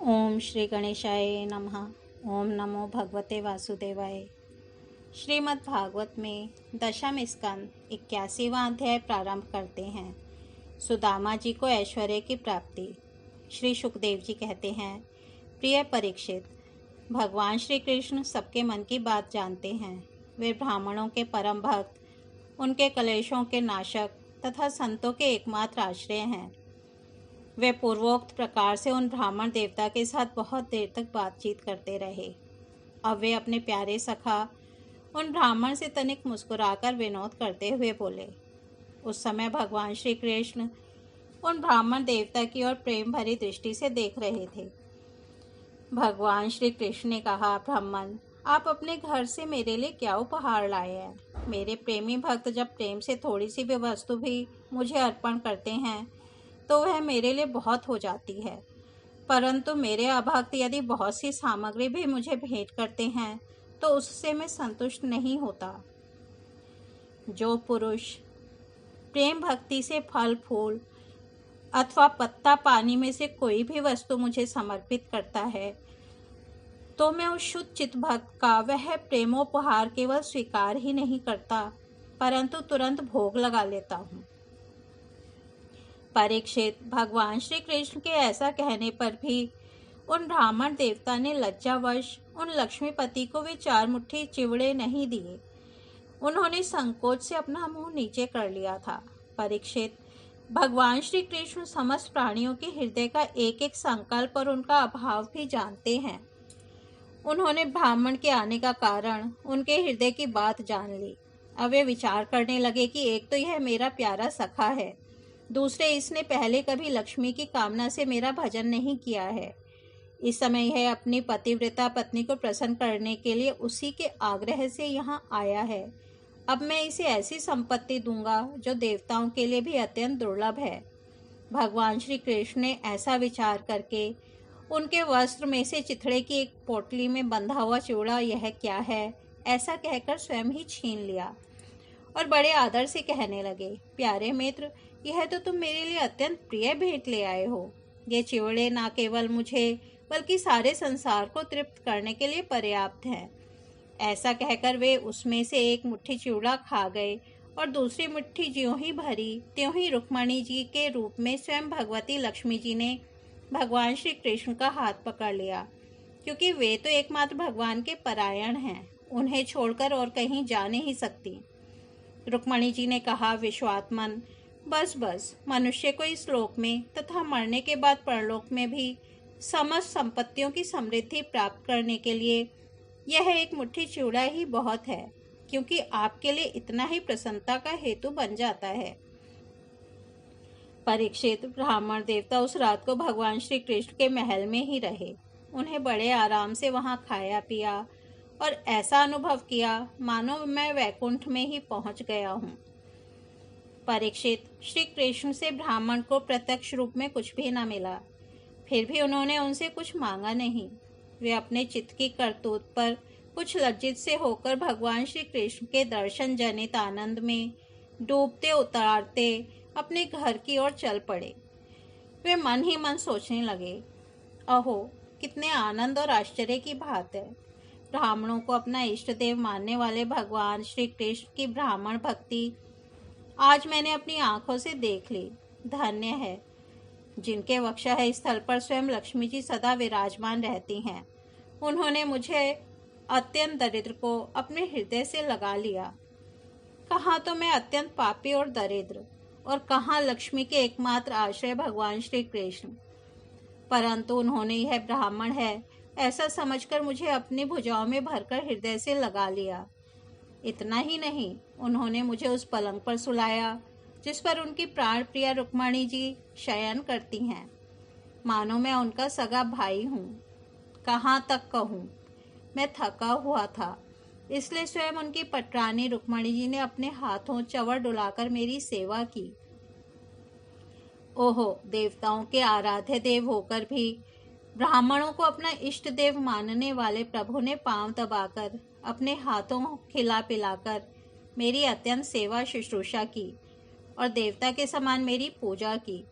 ओम श्री गणेशाय नमः। ओम नमो भगवते वासुदेवाय। श्रीमद् भागवत में दशम स्कंद 81वां अध्याय प्रारंभ करते हैं। सुदामा जी को ऐश्वर्य की प्राप्ति। श्री सुखदेव जी कहते हैं, प्रिय परीक्षित, भगवान श्री कृष्ण सबके मन की बात जानते हैं। वे ब्राह्मणों के परम भक्त, उनके कलेशों के नाशक तथा संतों के एकमात्र आश्रय हैं। वे पूर्वोक्त प्रकार से उन ब्राह्मण देवता के साथ बहुत देर तक बातचीत करते रहे। अब वे अपने प्यारे सखा उन ब्राह्मण से तनिक मुस्कुराकर विनोद करते हुए बोले। उस समय भगवान श्री कृष्ण उन ब्राह्मण देवता की ओर प्रेम भरी दृष्टि से देख रहे थे। भगवान श्री कृष्ण ने कहा, ब्राह्मण, आप अपने घर से मेरे लिए क्या उपहार लाए हैं? मेरे प्रेमी भक्त जब प्रेम से थोड़ी सी भी वस्तु भी मुझे अर्पण करते हैं तो वह मेरे लिए बहुत हो जाती है, परंतु मेरे अभक्त यदि बहुत सी सामग्री भी मुझे भेंट करते हैं तो उससे मैं संतुष्ट नहीं होता। जो पुरुष प्रेम भक्ति से फल फूल अथवा पत्ता पानी में से कोई भी वस्तु मुझे समर्पित करता है तो मैं उस शुद्ध चित्त भक्त का वह प्रेमोपहार केवल स्वीकार ही नहीं करता, परंतु तुरंत भोग लगा लेता हूँ। परीक्षित, भगवान श्री कृष्ण के ऐसा कहने पर भी उन ब्राह्मण देवता ने लज्जावश उन लक्ष्मीपति को वे 4 मुट्ठी चिवड़े नहीं दिए। उन्होंने संकोच से अपना मुंह नीचे कर लिया था। परीक्षित, भगवान श्री कृष्ण समस्त प्राणियों के हृदय का एक एक संकल्प और उनका अभाव भी जानते हैं। उन्होंने ब्राह्मण के आने का कारण, उनके हृदय की बात जान ली। अब वे विचार करने लगे कि एक तो यह मेरा प्यारा सखा है, दूसरे इसने पहले कभी लक्ष्मी की कामना से मेरा भजन नहीं किया है। इस समय यह अपनी पतिव्रता पत्नी को प्रसन्न करने के लिए उसी के आग्रह से यहाँ आया है। अब मैं इसे ऐसी संपत्ति दूंगा जो देवताओं के लिए भी अत्यंत दुर्लभ है। भगवान श्री कृष्ण ने ऐसा विचार करके उनके वस्त्र में से चिथड़े की एक पोटली में बंधा हुआ चूड़ा यह क्या है ऐसा कहकर स्वयं ही छीन लिया और बड़े आदर से कहने लगे, प्यारे मित्र, यह तो तुम मेरे लिए अत्यंत प्रिय भेंट ले आए हो। ये चिवड़े न केवल मुझे बल्कि सारे संसार को तृप्त करने के लिए पर्याप्त हैं। ऐसा कहकर वे उसमें से एक मुट्ठी चिवड़ा खा गए और दूसरी मुट्ठी ज्यों ही भरी त्यों ही रुक्मणी जी के रूप में स्वयं भगवती लक्ष्मी जी ने भगवान श्री कृष्ण का हाथ पकड़ लिया, क्योंकि वे तो एकमात्र भगवान के परायण हैं। उन्हें छोड़कर और कहीं जा नहीं सकती। रुक्मणी जी ने कहा, विश्वात्मन, बस बस, मनुष्य को इस लोक में तथा मरने के बाद परलोक में भी समस्त संपत्तियों की समृद्धि प्राप्त करने के लिए यह एक मुट्ठी चूड़ा ही बहुत है, क्योंकि आपके लिए इतना ही प्रसन्नता का हेतु बन जाता है। परीक्षित, ब्राह्मण देवता उस रात को भगवान श्री कृष्ण के महल में ही रहे। उन्हें बड़े आराम से वहां खाया पिया और ऐसा अनुभव किया मानो मैं वैकुंठ में ही पहुंच गया हूँ। परीक्षित, श्री कृष्ण से ब्राह्मण को प्रत्यक्ष रूप में कुछ भी न मिला, फिर भी उन्होंने उनसे कुछ मांगा नहीं। वे अपने चित्त की करतूत पर कुछ लज्जित से होकर भगवान श्री कृष्ण के दर्शन जनित आनंद में डूबते उतारते अपने घर की ओर चल पड़े। वे मन ही मन सोचने लगे, अहो, कितने आनंद और आश्चर्य की बात है। ब्राह्मणों को अपना इष्ट देव मानने वाले भगवान श्री कृष्ण की ब्राह्मण भक्ति आज मैंने अपनी आंखों से देख ली। धन्य है जिनके वक्षः स्थल पर स्वयं लक्ष्मी जी सदा विराजमान रहती हैं। उन्होंने मुझे अत्यंत दरिद्र को अपने हृदय से लगा लिया। कहाँ तो मैं अत्यंत पापी और दरिद्र, और कहाँ लक्ष्मी के एकमात्र आश्रय भगवान श्री कृष्ण, परंतु उन्होंने यह ब्राह्मण है ऐसा समझकर मुझे अपनी भुजाओं में भरकर हृदय से लगा लिया। इतना ही नहीं, उन्होंने मुझे उस पलंग पर सुलाया जिस पर उनकी प्राण प्रिय रुक्मणी जी शयन करती हैं, मानो मैं उनका सगा भाई हूँ। कहाँ तक कहूँ, मैं थका हुआ था, इसलिए स्वयं उनकी पटरानी रुक्मणी जी ने अपने हाथों चंवर डुलाकर मेरी सेवा की। ओहो, देवताओं के आराध्य देव होकर भी ब्राह्मणों को अपना इष्ट देव मानने वाले प्रभु ने पांव दबाकर अपने हाथों खिला पिलाकर मेरी अत्यंत सेवा शुश्रूषा की और देवता के समान मेरी पूजा की।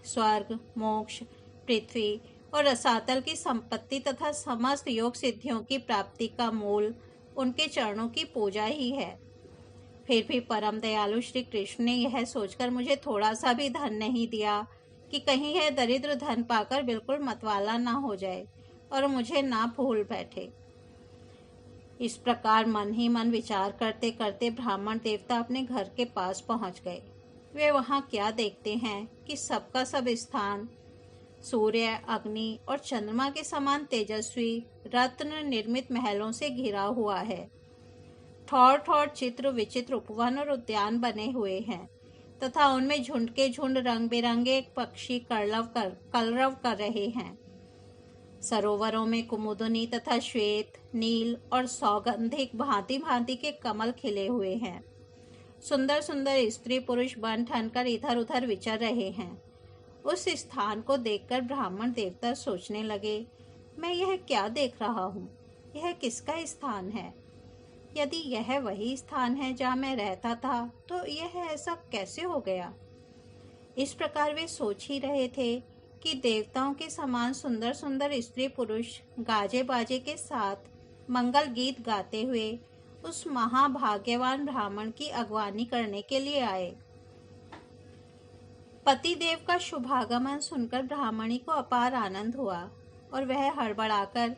स्वर्ग, मोक्ष, पृथ्वी और रसातल की संपत्ति तथा समस्त योग सिद्धियों की प्राप्ति का मूल उनके चरणों की पूजा ही है। फिर भी परम दयालु श्री कृष्ण ने यह सोचकर मुझे थोड़ा सा भी धन नहीं दिया कि कहीं यह दरिद्र धन पाकर बिल्कुल मतवाला ना हो जाए और मुझे ना भूल बैठे। इस प्रकार मन ही मन विचार करते करते ब्राह्मण देवता अपने घर के पास पहुंच गए। वे वहां क्या देखते हैं कि सबका सब स्थान सूर्य, अग्नि और चंद्रमा के समान तेजस्वी रत्न निर्मित महलों से घिरा हुआ है। ठौर ठौर चित्र विचित्र उपवन और उद्यान बने हुए हैं तथा उनमें झुंड के झुंड रंग बिरंगे पक्षी कलरव कर रहे हैं। सरोवरों में कुमुदनी तथा श्वेत, नील और सौगंधिक भांति भांति के कमल खिले हुए हैं। सुंदर सुंदर स्त्री पुरुष बन ठन कर इधर उधर विचर रहे हैं। उस स्थान को देखकर ब्राह्मण देवता सोचने लगे, मैं यह क्या देख रहा हूँ? यह किसका स्थान है? यदि यह वही स्थान है जहाँ मैं रहता था तो यह ऐसा कैसे हो गया? इस प्रकार वे सोच ही रहे थे कि देवताओं के समान सुंदर सुंदर स्त्री पुरुष गाजे बाजे के साथ मंगल गीत गाते हुए उस महाभाग्यवान ब्राह्मण की अगवानी करने के लिए आए। पति देव का शुभागमन सुनकर ब्राह्मणी को अपार आनंद हुआ और वह हड़बड़ाकर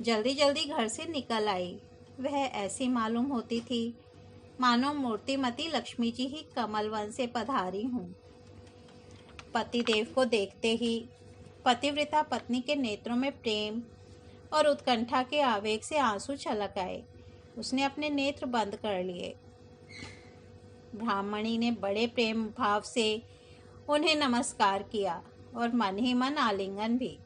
जल्दी जल्दी घर से निकल आई। वह ऐसी मालूम होती थी मानो मूर्तिमती लक्ष्मी जी ही कमल वन से पधारी हूँ। पति देव को देखते ही पतिव्रता पत्नी के नेत्रों में प्रेम और उत्कंठा के आवेग से आंसू छलक आए। उसने अपने नेत्र बंद कर लिए। ब्राह्मणी ने बड़े प्रेम भाव से उन्हें नमस्कार किया और मन ही मन आलिंगन भी।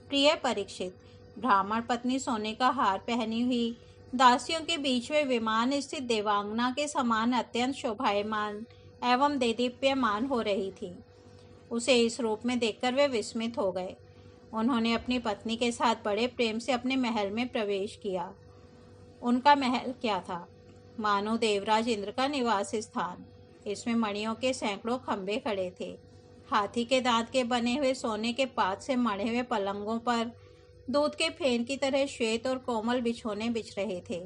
प्रिय परीक्षित, ब्राह्मण पत्नी सोने का हार पहनी हुई दासियों के बीच में विमान स्थित देवांगना के समान अत्यंत शोभायमान एवं देदीप्यमान हो रही थी। उसे इस रूप में देखकर वे विस्मित हो गए। उन्होंने अपनी पत्नी के साथ बड़े प्रेम से अपने महल में प्रवेश किया। उनका महल क्या था? मानो देवराज इंद्र का निवास स्थान। इसमें मणियों के सैकड़ों खंभे खड़े थे। हाथी के दांत के बने हुए सोने के पात से मढ़े हुए पलंगों पर दूध के फेन की तरह श्वेत और कोमल बिछोने बिछ रहे थे।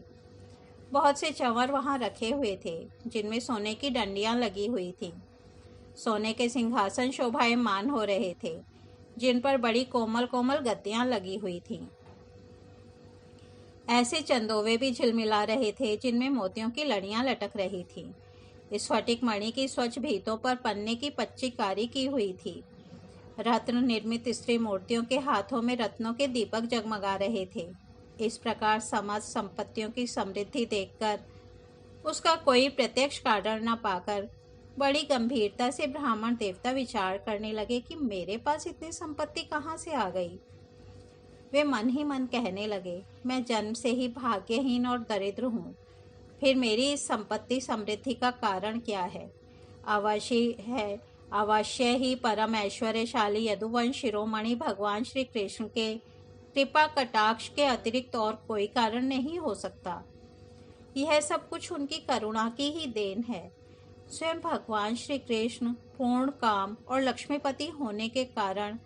बहुत से चंवर वहां रखे हुए थे जिनमें सोने की डंडियां लगी हुई थीं। सोने के सिंहासन शोभायमान हो रहे थे जिन पर बड़ी कोमल कोमल गद्दियां लगी हुई थीं। ऐसे चंदोवे भी झिलमिला रहे थे जिनमें मोतियों की लड़ियां लटक रही थीं। स्फटिक मणि की स्वच्छ भीतों पर पन्ने की पच्चीकारी की हुई थी। रत्न निर्मित स्त्री मूर्तियों के हाथों में रत्नों के दीपक जगमगा रहे थे। इस प्रकार समस्त संपत्तियों की समृद्धि देखकर उसका कोई प्रत्यक्ष कारण न पाकर बड़ी गंभीरता से ब्राह्मण देवता विचार करने लगे कि मेरे पास इतनी संपत्ति कहाँ से आ गई। वे मन ही मन कहने लगे, मैं जन्म से ही भाग्यहीन और दरिद्र हूँ, फिर मेरी इस संपत्ति समृद्धि का कारण क्या है? अवश्य ही परम ऐश्वर्यशाली यदुवंश शिरोमणि भगवान श्री कृष्ण के कृपा कटाक्ष के अतिरिक्त और कोई कारण नहीं हो सकता। यह सब कुछ उनकी करुणा की ही देन है। स्वयं भगवान श्री कृष्ण पूर्ण काम और लक्ष्मीपति होने के कारण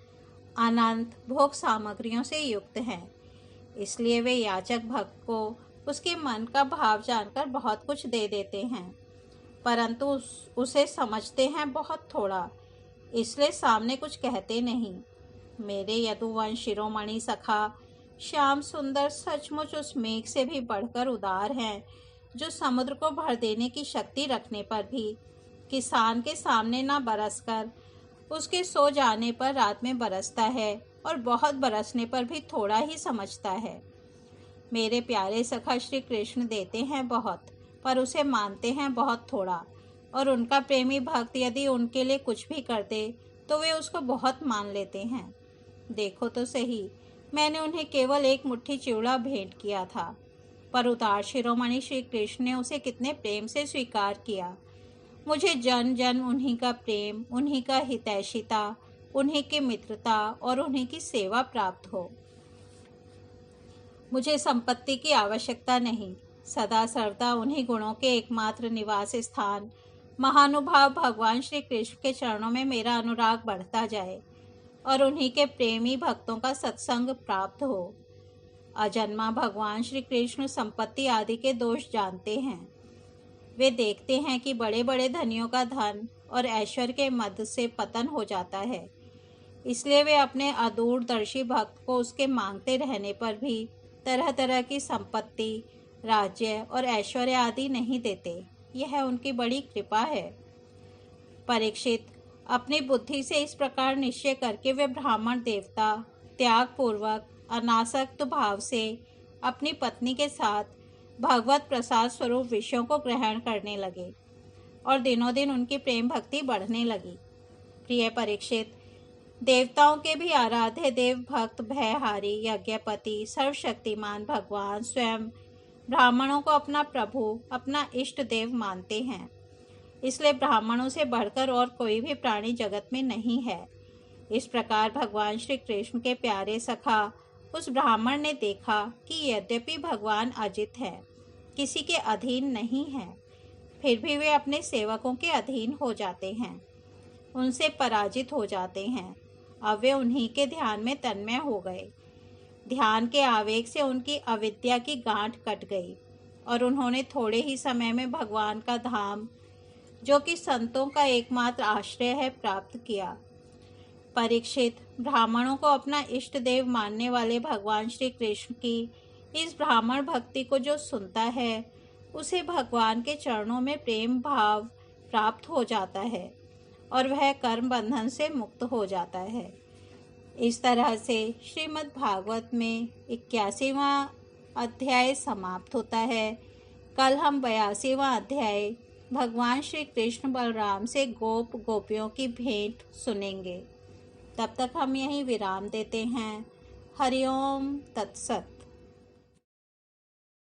अनंत भोग सामग्रियों से युक्त हैं। इसलिए वे याचक भक्त को उसके मन का भाव जानकर बहुत कुछ दे देते हैं, परंतु उसे समझते हैं बहुत थोड़ा, इसलिए सामने कुछ कहते नहीं। मेरे यदुवंश शिरोमणि सखा श्याम सुंदर सचमुच उस मेघ से भी बढ़कर उदार हैं जो समुद्र को भर देने की शक्ति रखने पर भी किसान के सामने न बरसकर उसके सो जाने पर रात में बरसता है और बहुत बरसने पर भी थोड़ा ही समझता है। मेरे प्यारे सखा श्री कृष्ण देते हैं बहुत, पर उसे मानते हैं बहुत थोड़ा, और उनका प्रेमी भक्त यदि उनके लिए कुछ भी कर दे तो वे उसको बहुत मान लेते हैं। देखो तो सही, मैंने उन्हें केवल एक मुट्ठी चिवड़ा भेंट किया था, पर उदार शिरोमणि श्री कृष्ण ने उसे कितने प्रेम से स्वीकार किया। मुझे जन जन उन्हीं का प्रेम, उन्हीं का हितैषिता, उन्हीं की मित्रता और उन्हीं की सेवा प्राप्त हो। मुझे संपत्ति की आवश्यकता नहीं, सदा सर्वदा उन्हीं गुणों के एकमात्र निवास स्थान महानुभाव भगवान श्री कृष्ण के चरणों में मेरा अनुराग बढ़ता जाए। और उन्हीं के प्रेमी भक्तों का सत्संग प्राप्त हो। अजन्मा भगवान श्री कृष्ण संपत्ति आदि के दोष जानते हैं। वे देखते हैं कि बड़े बड़े धनियों का धन और ऐश्वर्य के मद से पतन हो जाता है, इसलिए वे अपने अदूरदर्शी भक्त को उसके मांगते रहने पर भी तरह तरह की संपत्ति, राज्य और ऐश्वर्य आदि नहीं देते। यह उनकी बड़ी कृपा है। परीक्षित, अपनी बुद्धि से इस प्रकार निश्चय करके वे ब्राह्मण देवता त्याग पूर्वक अनासक्त भाव से अपनी पत्नी के साथ भगवत प्रसाद स्वरूप विषयों को ग्रहण करने लगे और दिनों दिन उनकी प्रेम भक्ति बढ़ने लगी। प्रिय परीक्षित, देवताओं के भी आराध्य देव भक्त भयहारी यज्ञपति सर्वशक्तिमान भगवान स्वयं ब्राह्मणों को अपना प्रभु, अपना इष्ट देव मानते हैं। इसलिए ब्राह्मणों से बढ़कर और कोई भी प्राणी जगत में नहीं है। इस प्रकार भगवान श्री कृष्ण के प्यारे सखा उस ब्राह्मण ने देखा कि यद्यपि भगवान अजित है, किसी के अधीन नहीं है, फिर भी वे अपने सेवकों के अधीन हो जाते हैं, उनसे पराजित हो जाते हैं। अब वे उन्हीं के ध्यान में तन्मय हो गए। ध्यान के आवेग से उनकी अविद्या की गांठ कट गई और उन्होंने थोड़े ही समय में भगवान का धाम, जो कि संतों का एकमात्र आश्रय है, प्राप्त किया। परीक्षित, ब्राह्मणों को अपना इष्ट देव मानने वाले भगवान श्री कृष्ण की इस ब्राह्मण भक्ति को जो सुनता है, उसे भगवान के चरणों में प्रेम भाव प्राप्त हो जाता है और वह कर्म बंधन से मुक्त हो जाता है। इस तरह से श्रीमद् भागवत में 81वां अध्याय समाप्त होता है। कल हम 82वां अध्याय भगवान श्री कृष्ण बलराम से गोप गोपियों की भेंट सुनेंगे। तब तक हम यहीं विराम देते हैं। हरिओम तत्सत।